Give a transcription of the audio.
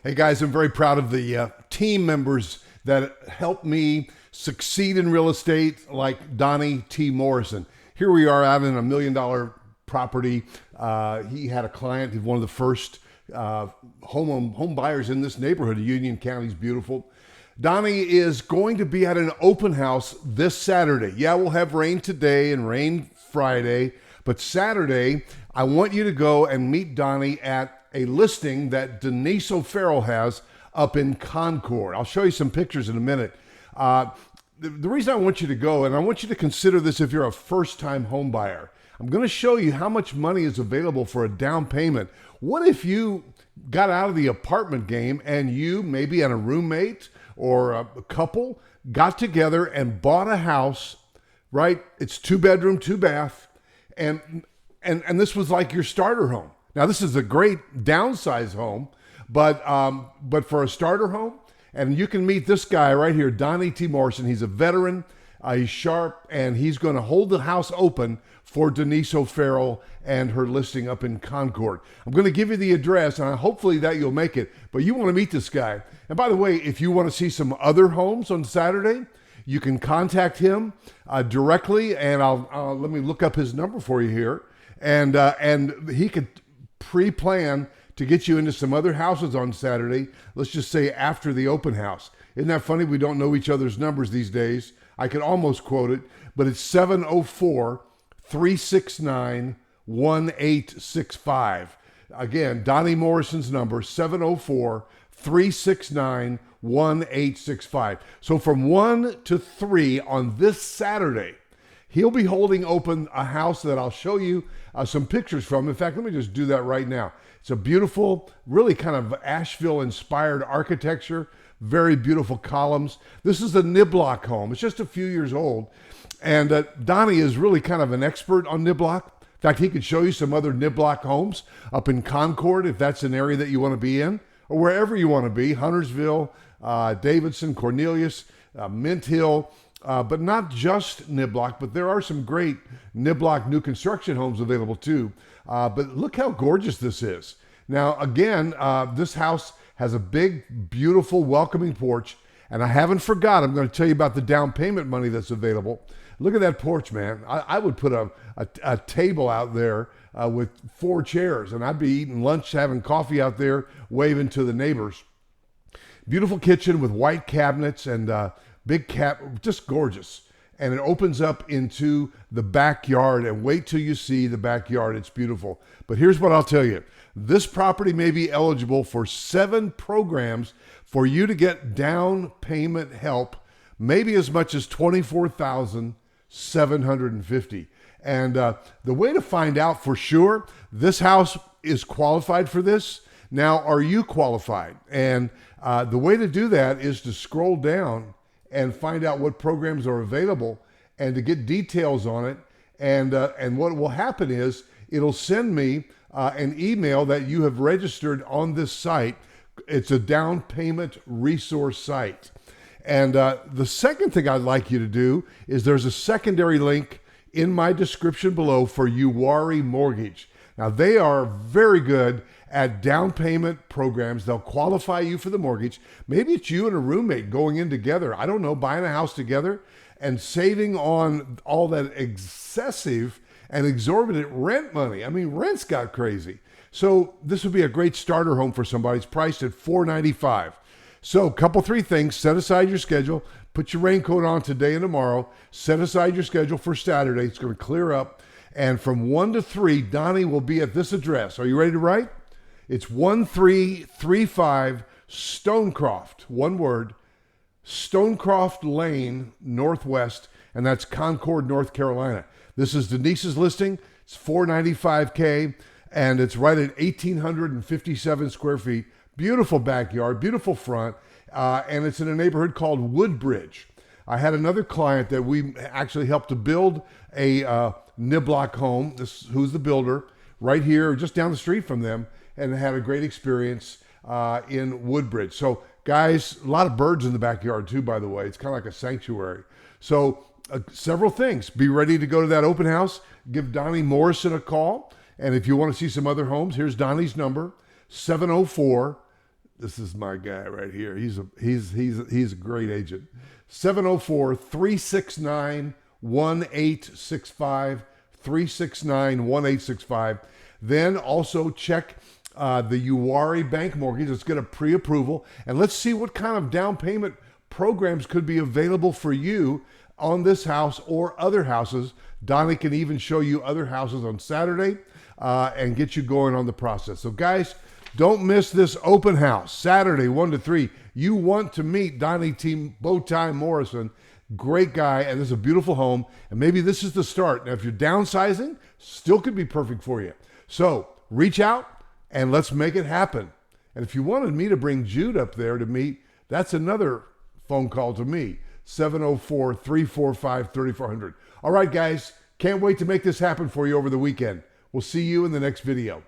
Hey guys, I'm very proud of the team members that helped me succeed in real estate, like Donnie T. Morrison. Here we are out in $1 million property. He had a client, one of the first home buyers in this neighborhood. Union County's beautiful. Donnie is going to be at an open house this Saturday. Yeah, we'll have rain today and rain Friday, but Saturday, I want you to go and meet Donnie at a listing that Denise O'Farrell has up in Concord. I'll show you some pictures in a minute. The reason I want you to go, and I want you to consider this if you're a first-time home buyer, I'm going to show you how much money is available for a down payment. What if you got out of the apartment game and you, maybe and a roommate or a couple, got together and bought a house, right? It's 2-bedroom, 2-bath, and this was like your starter home. Now, this is a great downsize home, but for a starter home, and you can meet this guy right here, Donnie T. Morrison. He's a veteran, he's sharp, and he's going to hold the house open for Denise O'Farrell and her listing up in Concord. I'm going to give you the address, and hopefully that you'll make it, but you want to meet this guy. And by the way, if you want to see some other homes on Saturday, you can contact him directly, and I'll let me look up his number for you here, and he could pre-plan to get you into some other houses on Saturday. Let's just say after the open house. Isn't that funny? We don't know each other's numbers these days. I could almost quote it, but it's 704-369-1865. Again, Donnie Morrison's number, 704-369-1865. So from 1 to 3 on this Saturday, he'll be holding open a house that I'll show you some pictures from. In fact, let me just do that right now. It's a beautiful, really kind of Asheville-inspired architecture, very beautiful columns. This is a Niblock home. It's just a few years old. And Donnie is really kind of an expert on Niblock. In fact, he could show you some other Niblock homes up in Concord, if that's an area that you want to be in, or wherever you want to be, Huntersville, Davidson, Cornelius, Mint Hill, but not just Niblock, but there are some great Niblock new construction homes available too. But look how gorgeous this is. Now, again, this house has a big, beautiful, welcoming porch. And I haven't forgot, I'm going to tell you about the down payment money that's available. Look at that porch, man. I would put a table out there with 4 chairs, and I'd be eating lunch, having coffee out there, waving to the neighbors. Beautiful kitchen with white cabinets and big just gorgeous. And it opens up into the backyard, and wait till you see the backyard. It's beautiful. But here's what I'll tell you. This property may be eligible for 7 programs for you to get down payment help, maybe as much as $24,750. And the way to find out for sure, this house is qualified for this. Now, are you qualified? And the way to do that is to scroll down and find out what programs are available and to get details on it. And what will happen is it'll send me an email that you have registered on this site. It's a down payment resource site. And the second thing I'd like you to do is there's a secondary link in my description below for Uwari Mortgage. Now, they are very good at down payment programs. They'll qualify you for the mortgage. Maybe it's you and a roommate going in together. I don't know, buying a house together and saving on all that excessive and exorbitant rent money. I mean, rent's got crazy. So this would be a great starter home for somebody. It's priced at $495. So three things. Set aside your schedule. Put your raincoat on today and tomorrow. Set aside your schedule for Saturday. It's going to clear up. And from 1 to 3, Donnie will be at this address. Are you ready to write? It's 1335 Stonecroft, one word, Stonecroft Lane Northwest, and that's Concord, North Carolina. This is Denise's listing. It's $495K, and it's right at 1,857 square feet. Beautiful backyard, beautiful front, and it's in a neighborhood called Woodbridge. I had another client that we actually helped to build a Niblock home. Who's the builder, right here, just down the street from them, and had a great experience in Woodbridge. So guys, a lot of birds in the backyard too, by the way. It's kind of like a sanctuary. So several things. Be ready to go to that open house. Give Donnie Morrison a call. And if you want to see some other homes, here's Donnie's number, 704 This is my guy right here. He's a great agent. 704-369-1865. 369-1865. Then also check the Uwari Bank Mortgage. Let's get a pre-approval, and let's see what kind of down payment programs could be available for you on this house or other houses. Donnie can even show you other houses on Saturday and get you going on the process. So guys, don't miss this open house, Saturday, 1 to 3. You want to meet Donnie T. Bowtie Morrison. Great guy, and this is a beautiful home, and maybe this is the start. Now, if you're downsizing, still could be perfect for you. So reach out, and let's make it happen. And if you wanted me to bring Jude up there to meet, that's another phone call to me, 704-345-3400. All right, guys, can't wait to make this happen for you over the weekend. We'll see you in the next video.